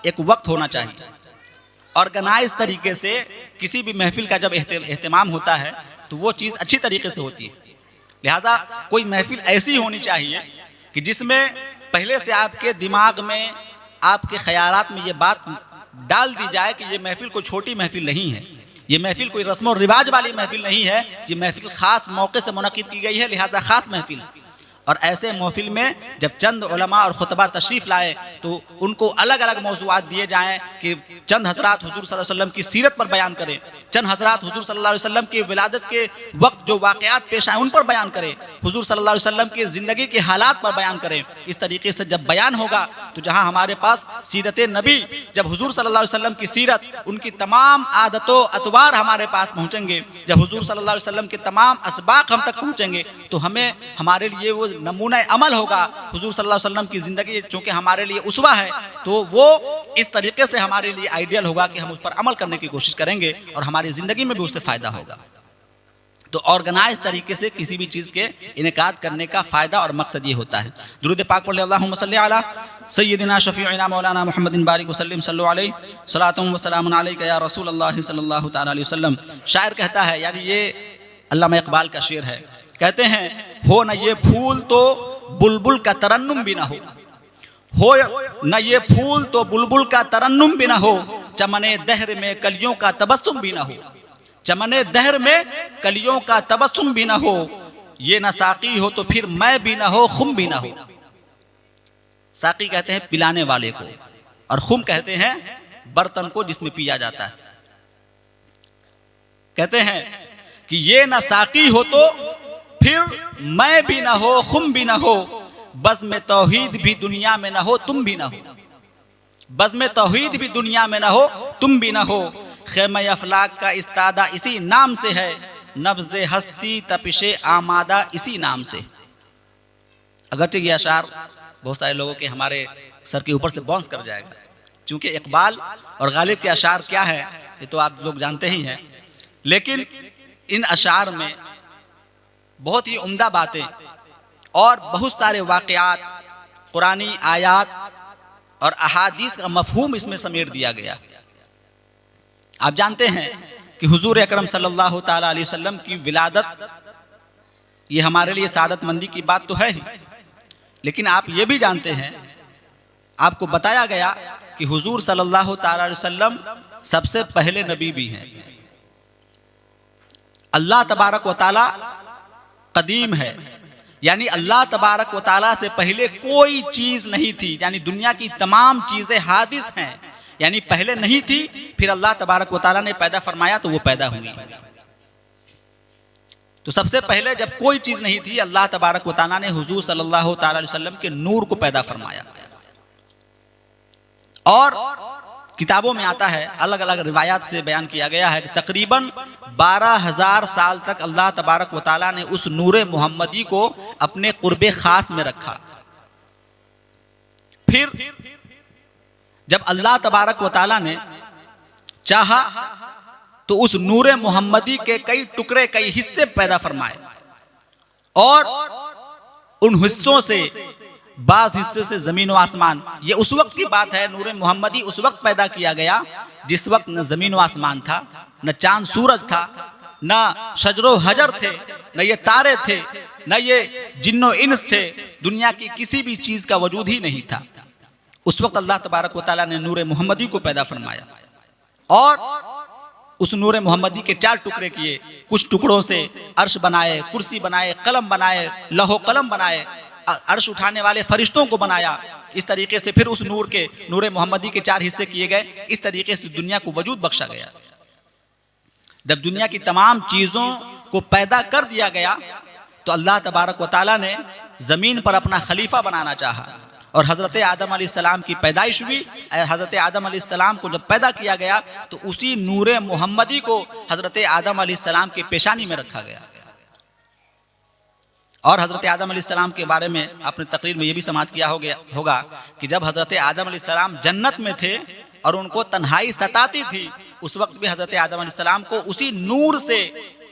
एक वक्त होना चाहिए। ऑर्गेनाइज तरीके से किसी भी महफिल का जब एहतमाम होता है तो वो चीज़ अच्छी तरीके से होती है। लिहाजा कोई महफिल ऐसी होनी चाहिए कि जिसमें पहले से आपके दिमाग में, आपके ख्यालात में ये बात डाल दी जाए कि ये महफिल कोई छोटी महफिल नहीं है, ये महफिल कोई रस्म और रिवाज वाली महफिल नहीं है, ये महफिल ख़ास मौके से मुनक़िद की गई है, लिहाजा ख़ास महफिल है। और ऐसे महफिल में जब चंद उलमा और खुतबा तशरीफ़ लाए तो उनको अलग अलग मौज़ूआत दिए जाएँ कि चंद हज़रात हुजूर सल्लल्लाहु अलैहि वसल्लम की सीरत पर बयान करें, चंद हज़रात हुजूर सल्लल्लाहु अलैहि वसल्लम की विलादत के वक्त जो वाक़यात पेश आए उन पर बयान करें, हुजूर सल्लल्लाहु अलैहि वसल्लम की ज़िंदगी के हालात पर बयान करें। इस तरीके से जब बयान होगा तो जहाँ हमारे पास सीरत नबी, जब हुजूर सल्लल्लाहु अलैहि वसल्लम की सीरत, उनकी तमाम आदतों अतवार हमारे पास पहुँचेंगे, जब हुजूर सल्लल्लाहु अलैहि वसल्लम के तमाम असबाक हम तक पहुँचेंगे तो हमें, हमारे लिए वो नमूना अमल होगा। हुजूर सल्लल्लाहु अलैहि वसल्लम की ज़िंदगी चूँकि हमारे लिए उसवा है तो वो इस तरीके से हमारे लिए आइडियल होगा कि हम उस पर अमल करने की कोशिश करेंगे और हमारी ज़िंदगी में भी उससे फ़ायदा होगा। तो ऑर्गेनाइज तरीके से किसी भी चीज़ के इनेकाद करने का फ़ायदा और मकसद ये होता है। दुरूद पाक पढ़ ले, अल्लाहुम्मा सल्ली अला सय्यिदिना शफ़ीइना मौलाना मुहम्मदिन बारिक वसल्लिम सल्लल्लाहु अलैहि सलातुम व सलामुन अलैका या रसूल अल्लाह सल्लल्लाहु तआला अलैहि वसल्लम। शायर कहता है, यानी ये अल्लामा इक़बाल का शेर है, कहते हैं हो न ये फूल तो बुलबुल का तरन्नुम भी ना हो न ये फूल तो बुलबुल का तरन्नुम भी ना हो, चमने दहर में कलियों का तबस्सुम भी ना हो, चमने दहर में कलियों का तबस्सुम भी ना हो, ये न साकी हो तो फिर मैं भी ना हो, खुम भी ना हो। साकी कहते हैं पिलाने वाले को और खुम कहते हैं बर्तन को जिसमें पिया जाता है। कहते हैं कि ये न साकी हो तो फिर मैं भी ना हो, खुम भी ना हो, बज़्म तौहीद भी दुनिया में ना हो, तुम भी ना हो, बज़्म तौहीद भी दुनिया में ना हो, तुम भी ना हो, ख़ैमा अफलाक का इस्तादा इसी नाम से है, नब्ज़े हस्ती तपिशे आमादा इसी नाम से। अगरचे ये अशार बहुत सारे लोगों के हमारे सर के ऊपर से बाउंस कर जाएगा, क्योंकि इकबाल और गालिब के अशार क्या है ये तो आप लोग जानते ही हैं, लेकिन इन अशार में बहुत ही उम्दा बातें और बहुत सारे वाक़यात, कुरानी आयात और अहादीस का मफ़हूम इसमें समेट दिया गया। आप जानते हैं कि हुजूर अकरम सल्लल्लाहु ताला अलैहि वसल्लम की विलादत ये हमारे लिए सादत मंदी की बात तो है ही, लेकिन आप ये भी जानते हैं, आपको बताया गया कि हुजूर सल्लल्लाहु ताला अलैहि वसल्लम सबसे पहले नबी भी हैं। अल्लाह तबारक व ताला कदीम है, यानी अल्लाह तबारक व ताला से पहले कोई चीज़ नहीं थी, यानी दुनिया की तमाम चीज़ें हादिस हैं, यानी पहले नहीं थी, फिर अल्लाह तबारक व ताला ने पैदा फरमाया तो वो पैदा हुई। तो सबसे पहले जब कोई चीज़ नहीं थी, अल्लाह तबारक व ताला ने हुजूर सल्लल्लाहु ताला अलैहि वसल्लम के नूर को पैदा फरमाया। और किताबों में आता है, अलग अलग रिवायात से बयान किया गया है कि तकरीबन 12,000 साल तक अल्लाह तबारक व ताला ने उस नूरे मोहम्मदी को अपने कुर्बे खास में रखा। फिर जब अल्लाह तबारक व ताला ने चाहा तो उस नूरे मोहम्मदी के कई टुकड़े, कई हिस्से पैदा फरमाए, और उन हिस्सों से बाज हिस्से से जमीन व आसमान। ये उस वक्त की बात है, नूरे मोहम्मदी उस वक्त पैदा किया गया जिस वक्त न जमीन व आसमान था, न चांद सूरज था, न शजरो हजर थे, न ये तारे थे, न ये जिन्नो इंस थे, दुनिया की किसी भी चीज का वजूद ही नहीं था। उस वक्त अल्लाह तबारक व तआला ने नूरे मोहम्मदी को पैदा फरमाया और उस नूरे मोहम्मदी के 4 टुकड़े किए। कुछ टुकड़ों से अर्श बनाए, कुर्सी बनाए, कलम बनाए, लौह कलम बनाए, अर्श उठाने वाले फरिश्तों को बनाया। इस तरीके से फिर उस नूर के नूरे मोहम्मदी के 4 हिस्से किए गए। इस तरीके से दुनिया को वजूद बख्शा गया। जब दुनिया की तमाम चीजों को पैदा कर दिया गया तो अल्लाह तबारक व तआला ने जमीन पर अपना खलीफा बनाना चाहा और हजरत आदम अलैहिस्सलाम की पैदाइश हुई। हजरत आदम अलैहिस्सलाम को जब पैदा किया गया तो उसी नूरे मोहम्मदी को हजरत आदम अलैहिस्सलाम के पेशानी में रखा गया। और हजरत आदम अलैहिस्सलाम के बारे में आपने तकरीर में यह भी समाज किया होगा कि जब हजरत आदम अलैहिस्सलाम जन्नत में थे और उनको तन्हाई सताती थी, उस वक्त भी हजरत आदम अलैहिस्सलाम को उसी नूर से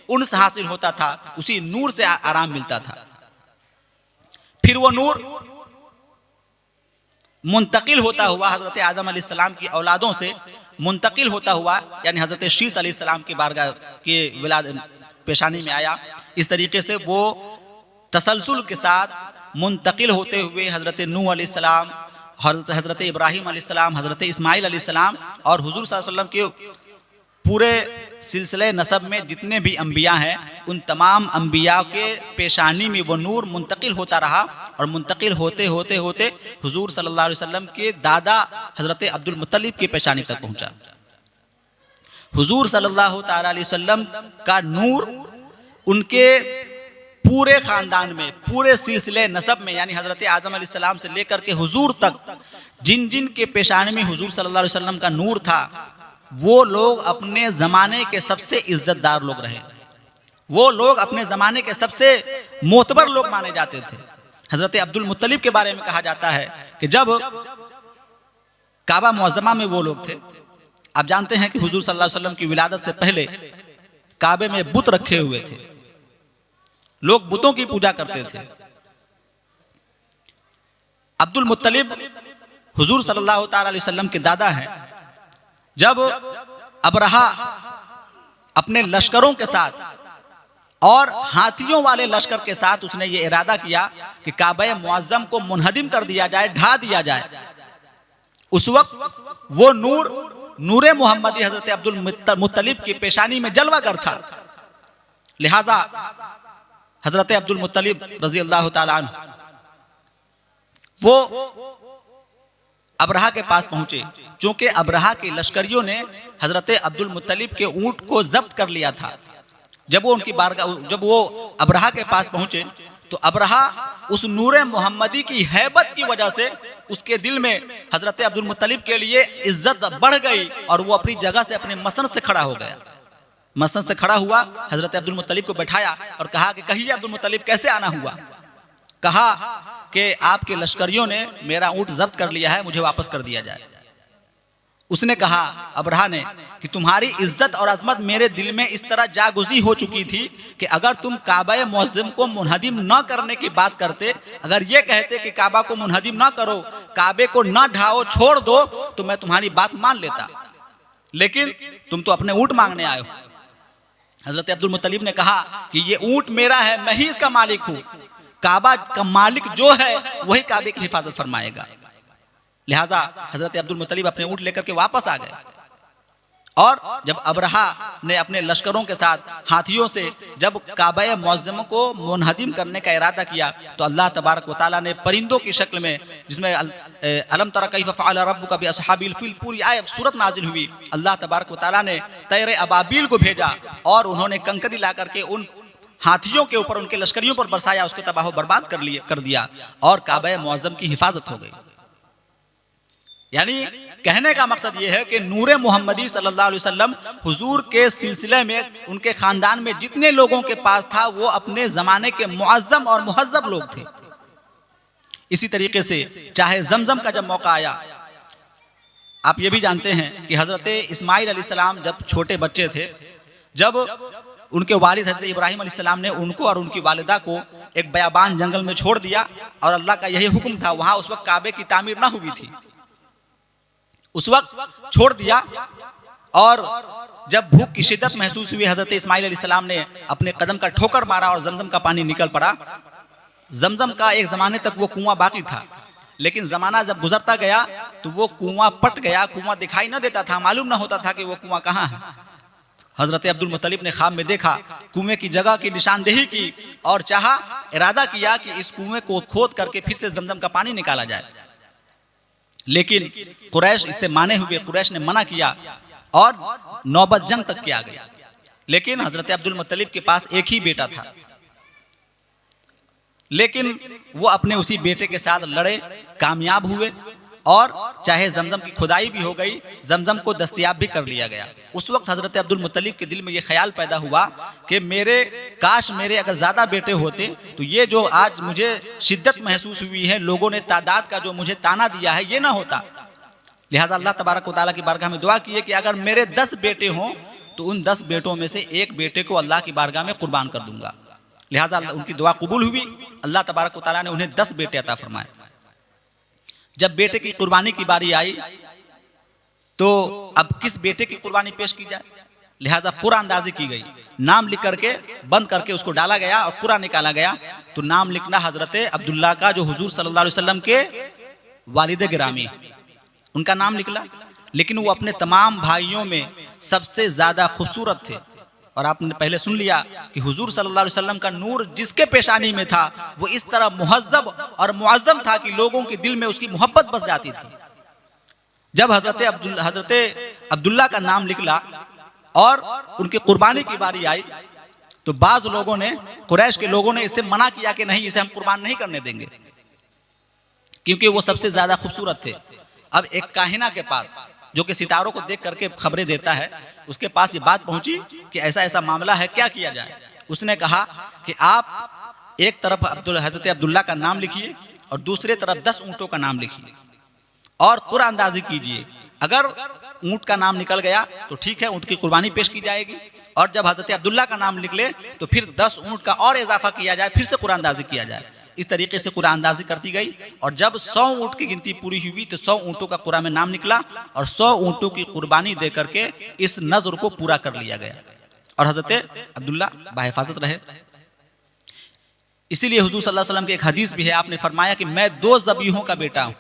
उन्स हासिल होता था, उसी नूर से आराम मिलता था। फिर वो नूर मुंतकिल होता हुआ हजरत आदम अलैहिस्सलाम की औलादों से मुंतकिल होता हुआ, यानी हजरत शीस अलैहिस्सलाम की बारगाह के विलाद पेशानी में आया। इस तरीके से वो तसलसल के साथ मुंतकिल होते हुए हजरत नूह अलैहिस्सलाम, हजरत इब्राहिम अलैहिस्सलाम, हजरत इस्माइल अलैहिस्सलाम और हुजूर सल्लल्लाहु अलैहि वसल्लम के पूरे सिलसिले नसब में जितने भी अंबिया हैं, उन तमाम अंबिया के पेशानी में वो नूर मुंतकिल होता रहा और मुंतकिल होते होते होते हुजूर सल्लल्लाहु अलैहि वसल्लम के दादा हजरत अब्दुल मुत्तलिब की पेशानी तक पहुंचा। हुजूर सल्लल्लाहु तआला अलैहि वसल्लम का नूर उनके पूरे खानदान में, पूरे सिलसिले नसब में, यानी हजरत आदम अलैहिस्सलाम से लेकर के हुजूर तक जिन जिन के पेशानी में हुजूर सल्लल्लाहु अलैहि वसल्लम का नूर था, वो लोग अपने ज़माने के सबसे इज्जतदार लोग रहे। वो लोग अपने ज़माने के सबसे मोतबर लोग माने जाते थे। हज़रत अब्दुल मुत्तलिब के बारे में कहा जाता है कि जब काबा मुअज़्ज़मा में वो लोग थे, आप जानते हैं कि हुजूर सल्लल्लाहु अलैहि वसल्लम की विलादत से पहले काबे में बुत रखे हुए थे, लोग बुतों की पूजा करते थे। अब्दुल मुत्तलिब हुजूर सल्लल्लाहु तआला अलैहि वसल्लम के दादा हैं। जब अबरहा अपने लश्करों के साथ और हाथियों वाले लश्कर के साथ उसने ये इरादा किया कि काबा मुअज़्ज़म को मुनहदिम कर दिया जाए, ढा दिया जाए, उस वक्त वो नूरे मोहम्मदी हजरत अब्दुल मुत्तलिब की पेशानी में जलवागर था। लिहाजा हजरत अब्दुल मुत्तलिब रजी अल्लाह ताला अन्हु वो अबरहा के पास पहुंचे। चूंकि अबरहा के लश्करियों ने हजरत अब्दुल मुत्तलिब के ऊंट को जब्त कर लिया था। जब वो अबरहा के पास पहुंचे तो अबरहा उस नूरे मोहम्मदी की हैबत की वजह से उसके दिल में हजरत अब्दुल मुत्तलिब के लिए इज्जत बढ़ गई और वो अपनी जगह से, अपने मसन से खड़ा हो गया। मसन से खड़ा हुआ, हजरत अब्दुल मुत्तलिब को बैठाया और कहा कि कहिए अब्दुल मुत्तलिब कैसे आना हुआ। कहा कि आपके लश्करियों ने मेरा ऊंट जब्त कर लिया है, मुझे वापस कर दिया जाए। उसने कहा, अबरहा ने, कि तुम्हारी इज्जत और अजमत मेरे दिल में इस तरह जागुजी हो चुकी थी कि अगर तुम काबा मुअज़्ज़म को मुनहदिम न करने की बात करते, अगर ये कहते कि काबा को मुनहदिम न करो, काबे को न ढाओ, छोड़ दो, तो मैं तुम्हारी बात मान लेता। लेकिन तुम तो अपने ऊंट मांगने आए हो। हजरत अब्दुल मुत्तलिब ने कहा कि ये ऊंट मेरा है, मैं ही इसका मालिक हूँ। काबा का मालिक जो है वही काबे की हिफाजत फरमाएगा। लिहाजा हजरत अब्दुल मुत्तलिब अपने ऊंट लेकर के वापस आ गए और जब अबरहा ने अपने लश्करों के साथ हाथियों से जब काबा मुअज़्ज़म को मुनहदिम करने का इरादा किया तो अल्लाह तबारक व तआला ने परिंदों की शक्ल में, जिसमें अलम तरा कैफ़ फ़अल रब्बुका बिअस्हाबिल फ़ील पूरी आयत सूरत नाजिल हुई, अल्लाह तबारक व तआला ने तैर अबाबील को भेजा और उन्होंने कंकरी ला करके उन हाथियों के ऊपर, उनके लश्करियों पर बरसाया, उसको तबाह बर्बाद कर दिया और काबा मुअज़्ज़म की हिफाजत हो गई। यानी कहने का मकसद यह है कि नूरे मोहम्मदी सल्लल्लाहु अलैहि वसल्लम हुजूर के सिलसिले में, उनके खानदान में जितने लोगों के पास था वो अपने जमाने के मुअज़्ज़म और मुहज़्ज़ब लोग थे। इसी तरीके से चाहे जमजम का जब मौका आया आप ये भी जानते हैं कि हज़रत इस्माइल अलैहिस्सलाम जब छोटे बच्चे थे, जब उनके वालिद हज़रत इब्राहिम अलैहिस्सलाम ने उनको और उनकी वालिदा को एक बयाबान जंगल में छोड़ दिया, और अल्लाह का यही हुक्म था, वहाँ उस वक्त काबे की तामीर ना हुई थी, उस वक्त छोड़ दिया। और जब भूख की शिद्दत महसूस हुई, हज़रत इस्माइल अलैहिस्सलाम ने अपने कदम का ठोकर मारा और जमजम का पानी निकल पड़ा। जमजम का एक ज़माने तक वो कुआं बाकी था, लेकिन ज़माना जब गुजरता गया तो वो कुआं पट गया, कुआं दिखाई न देता था, मालूम न होता था कि वो कुआं कहाँ है। हज़रत अब्दुल मुत्तलिब ने ख्वाब में देखा, कुएं की जगह की निशानदेही की और चाहा, इरादा किया कि इस कुएं को खोद करके फिर से जमजम का पानी निकाला जाए, लेकिन कुरैश इससे माने हुए, कुरैश ने मना किया और नौबत जंग तक किया गया। लेकिन हज़रत अब्दुल मुत्तलिब के पास एक ही बेटा था, लेकिन वो अपने उसी बेटे के साथ लड़े, कामयाब हुए, और चाहे जमजम की खुदाई भी हो गई, जमजम को दस्तयाब भी कर लिया गया। उस वक्त हज़रत अब्दुल मुत्तलिब के दिल में ये ख्याल पैदा हुआ कि काश मेरे अगर ज़्यादा बेटे होते तो ये जो आज मुझे शिद्दत महसूस हुई है, लोगों ने तादाद का जो मुझे ताना दिया है, ये ना होता। लिहाजा अल्लाह तबारक व तआला की बारगाह में दुआ की है कि अगर मेरे 10 बेटे हों तो उन 10 बेटों में से एक बेटे को अल्लाह की बारगाह में कुर्बान कर दूंगा। लिहाजा उनकी दुआ कबूल हुई, अल्लाह तबारक व तआला ने उन्हें 10 बेटे अता फरमाए। जब बेटे की कुर्बानी की बारी आई तो अब किस बेटे की कुर्बानी पेश की जाए, लिहाजा कुरा अंदाजी की गई, नाम लिख करके बंद करके उसको डाला गया और कुरा निकाला गया। तो नाम लिखना हज़रत अब्दुल्ला का, जो हुजूर सल्लल्लाहु अलैहि वसल्लम के वालिद गिरामी, उनका नाम निकला। लेकिन वो अपने तमाम भाइयों में सबसे ज़्यादा खूबसूरत थे, और आपने पहले सुन लिया कि हुजूर सल्लल्लाहु अलैहि वसल्लम का नूर जिसके पेशानी में था वो इस तरह मुहज़्ज़ब और मुअज़्ज़म था कि लोगों के दिल में उसकी मोहब्बत बस जाती थी। जब हज़रत अब्दुल्ला का नाम निकला और उनकी कुर्बानी की बारी आई तो बाज़ लोगों ने, कुरैश के लोगों ने इससे मना किया कि नहीं, इसे हम कुर्बान नहीं करने देंगे, क्योंकि वो सबसे ज़्यादा खूबसूरत थे। अब एक काहिना के पास, जो कि सितारों को देख करके खबरें देता है, उसके पास ये बात पहुंची कि ऐसा ऐसा मामला है, क्या किया जाए। उसने कहा कि आप एक तरफ हज़रत अब्दुल्ला का नाम लिखिए और दूसरे तरफ 10 ऊँटों का नाम लिखिए और कुरा अंदाजी कीजिए। अगर ऊँट का नाम निकल गया तो ठीक है, ऊँट की कुर्बानी पेश की जाएगी, और जब हज़रत अब्दुल्ला का नाम निकले तो फिर 10 ऊँट का और इजाफा किया जाए, फिर से कुरा अंदाजी किया जाए। इस तरीके से कुरा अंदाजी करती गई, और जब 100 ऊँट की गिनती पूरी हुई तो 100 ऊँटों का कुरा में नाम निकला, और 100 ऊँटों की कुर्बानी दे करके इस नज़र को पूरा कर लिया गया, और हज़रत अब्दुल्ला बाहिफाजत रहे। इसीलिए हुजूर सल्लल्लाहु अलैहि वसल्लम की एक हदीस भी है, आपने फरमाया कि मैं 2 ज़बीहों का बेटा हूँ,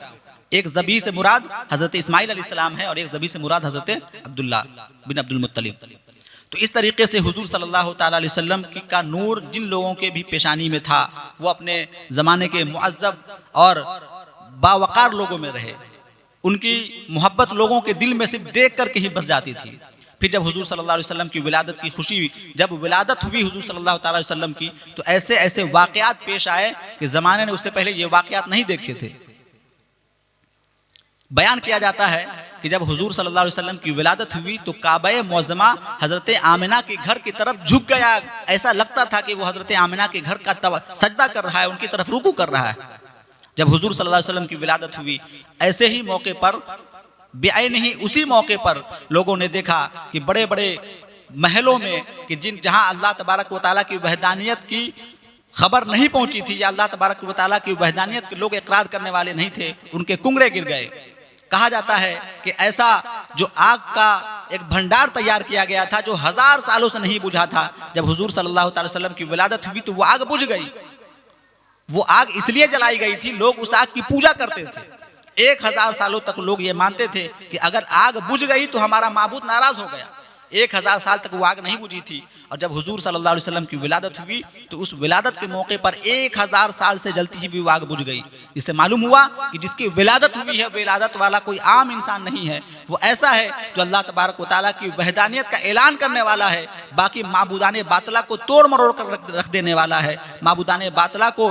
एक ज़बी से मुराद हज़रत इस्माइल अलैहिस्सलाम है और एक ज़बी से मुराद हज़रत अब्दुल्ला बिन अब्दुल मुत्तलिब। तो इस तरीके से हुजूर सल्लल्लाहु ताला अलैहि वसल्लम की का नूर जिन लोगों के भी पेशानी में था, वो अपने ज़माने के मुअज़्ज़ब और बावक़ार लोगों में रहे। उनकी मोहब्बत लोगों के दिल में सिर्फ देख करके ही बस जाती थी। फिर जब हुजूर सल्लल्लाहु अलैहि वसल्लम की विलादत की खुशी, जब विलादत हुई हुजूर सल्लल्लाहु ताला अलैहि वसल्लम की, तो ऐसे ऐसे वाक़यात पेश आए कि ज़माने ने उससे पहले ये वाक़यात नहीं देखे थे। बयान किया जाता है कि जब हुजूर सल्लल्लाहु अलैहि वसल्लम की विलादत हुई तो काबा मुअज़्ज़मा हज़रत आमिना के घर की तरफ झुक गया। ऐसा लगता था कि वो हज़रत आमिना के घर का सजदा कर रहा है, उनकी तरफ रुकू कर रहा है। जब हुजूर सल्लल्लाहु अलैहि वसल्लम की विलादत हुई, ऐसे ही मौके पर बेआईन ही उसी मौके पर लोगों ने देखा कि बड़े बड़े महलों में कि जहाँ अल्लाह तबारक व तआला की वहदानियत की खबर नहीं पहुँची थी, या अल्लाह तबारक व तआला की वहदानियत के लोग इकरार करने वाले नहीं थे, उनके कुंगरे गिर गए। कहा जाता है कि ऐसा जो आग का एक भंडार तैयार किया गया था जो 1000 सालों से नहीं बुझा था, जब हुजूर सल्लल्लाहु अलैहि वसल्लम की विलादत हुई तो वो आग बुझ गई। वो आग इसलिए जलाई गई थी, लोग उस आग की पूजा करते थे। 1000 सालों तक लोग ये मानते थे कि अगर आग बुझ गई तो हमारा माबूद नाराज हो गया। 1000 साल तक वो आग नहीं बुझी थी, और जब हुजूर सल्लल्लाहु अलैहि वसल्लम की विलादत हुई तो उस विलादत के मौके पर 1000 साल से जलती हुई वो आग बुझ गई। इससे मालूम हुआ कि जिसकी विलादत हुई है, विलादत वाला कोई आम इंसान नहीं है, वो ऐसा है जो अल्लाह तबारक व तआला की वहदानियत का ऐलान करने वाला है, बाकी माबूदाने बातला को तोड़ मरोड़ कर रख देने वाला है, माबूदाने बातला को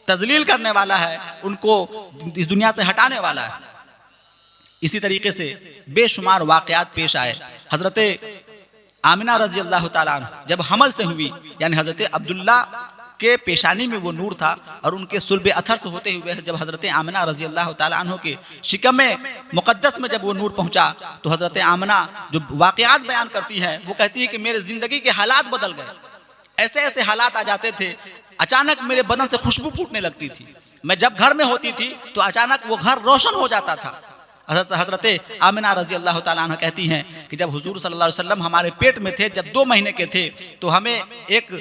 तजलील करने वाला है, उनको इस दुनिया से हटाने वाला है। इसी तरीके से बेशुमार वाक़यात पेश आए। हज़रत आमिना रज़ी अल्लाह ताला अन्हा जब हमल से हुई, यानी हज़रत अब्दुल्ला के पेशानी में वो नूर था और उनके सुल्ब अथर से होते हुए जब हज़रत आमना रज़ी अल्लाह ताला अन्हो के शिकम मुक़द्दस में जब वो नूर पहुंचा तो हज़रत आमना जो वाक़यात बयान करती हैं वो कहती है कि मेरे ज़िंदगी के हालात बदल गए। ऐसे ऐसे हालात आ जाते थे, अचानक मेरे बदन से खुशबू फूटने लगती थी। मैं जब घर में होती थी तो अचानक वो घर रोशन हो जाता था। हज़रत आमिना रज़ी अल्लाह ताला अन्हा कहती हैं कि जब हुजूर सल्लल्लाहु अलैहि वसल्लम हमारे पेट में थे, जब 2 महीने के थे, तो हमें एक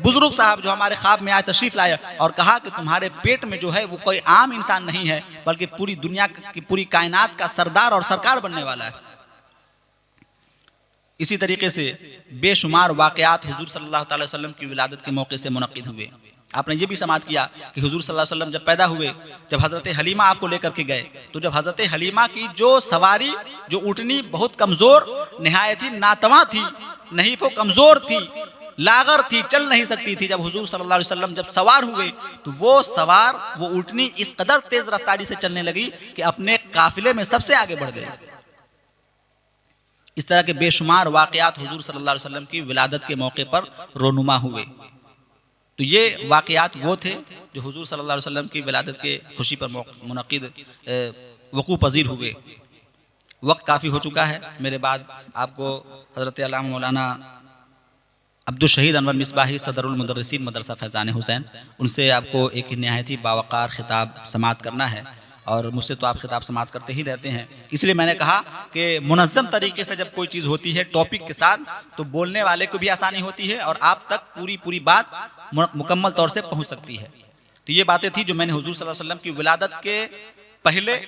बुजुर्ग साहब जो हमारे ख्वाब में आए तशरीफ लाए और कहा कि तुम्हारे पेट में जो है वो कोई आम इंसान नहीं है, बल्कि पूरी दुनिया की, पूरी कायनात का सरदार और सरकार बनने वाला है। इसी तरीके से बेशुमार वाक़यात हुजूर सल्लल्लाहु अलैहि वसल्लम की विलादत के मौके से मुनक़िद हुए। आपने ये भी समात किया कि हुजूर सल्लल्लाहु अलैहि वसल्लम जब पैदा हुए, जब हज़रत हलीमा आपको लेकर के गए, तो जब हज़रत हलीमा की जो सवारी, जो ऊँटनी बहुत कमज़ोर निहायत ही नातवा थी, नहीं वो कमज़ोर थी, लागर थी, चल नहीं सकती थी, जब हुजूर सल्लल्लाहु अलैहि वसल्लम जब सवार हुए तो वो ऊँटनी इस कदर तेज़ रफ्तारी से चलने लगी कि अपने काफिले में सबसे आगे बढ़ गए। इस तरह के बेशुमार वाक़यात हुजूर सल्लल्लाहु अलैहि वसल्लम की विलादत के मौके पर रोनुमा हुए। तो ये वाक़यात वो थे जो हुजूर सल्लल्लाहु अलैहि वसल्लम की विलादत के खुशी पर मुनक़िद वक़ू पज़ीर हुए। वक्त काफ़ी हो चुका है। मेरे बाद आपको हज़रत अल्लामा मौलाना अब्दुल शहीद अनवर मिसबाही सदरुल मुदर्रिसीन मदरसा फैज़ान हुसैन, उनसे आपको एक नहायत ही बावक़ार ख़िताब समात करना है और मुझसे तो आप ख़िताब समात करते ही रहते हैं। इसलिए मैंने कहा कि मुनज़्ज़म तरीके से जब कोई चीज़ होती है टॉपिक के साथ, तो बोलने वाले को भी आसानी होती है और आप तक पूरी बात मुकम्मल तौर से पहुँच सकती है। तो ये बातें थी जो मैंने हुज़ूर सल्लल्लाहु अलैहि वसल्लम की विलादत के पहले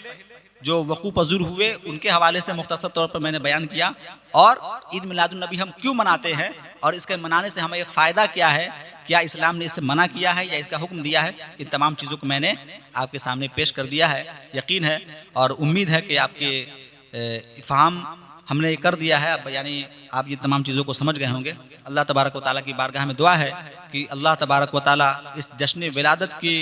जो वक़ू पज़ूर हुए उनके हवाले से मुख्तसर तौर पर मैंने बयान किया, और ईद मिलादुन नबी हम क्यों मनाते हैं और इसके मनाने से हमें एक फ़ायदा क्या है, क्या इस्लाम ने इससे मना किया है या इसका हुक्म दिया है, इन तमाम चीज़ों को मैंने आपके सामने पेश कर दिया है। यकीन है और उम्मीद है कि आपके फ़हाम हमने कर दिया है, यानी आप ये तमाम चीज़ों को समझ गए होंगे। अल्लाह तबारक व तआला की बारगाह में दुआ है कि अल्लाह तबारक व तआला इस जश्न विलादत की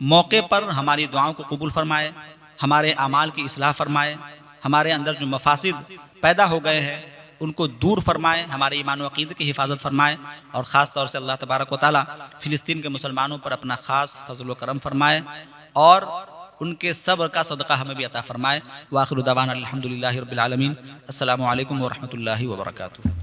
मौके पर हमारी दुआओं को कबूल फरमाए, हमारे आमाल की इस्लाह फरमाए, हमारे अंदर जो मफासिद पैदा हो गए हैं उनको दूर फरमाए, हमारे ईमान व अक़ीदत की हिफाजत फरमाए, और ख़ास तौर से अल्लाह तबारक व तआला फ़िलिस्तीन के मुसलमानों पर अपना ख़ास फ़ज़ल व करम फरमाए और उनके सब्र का सदका हमें भी अता फरमाए। व आखिरु दवाना अल्हम्दुलिल्लाहि रब्बिल आलमीन। अस्सलामु अलैकुम व रहमतुल्लाहि व बरकातुहू।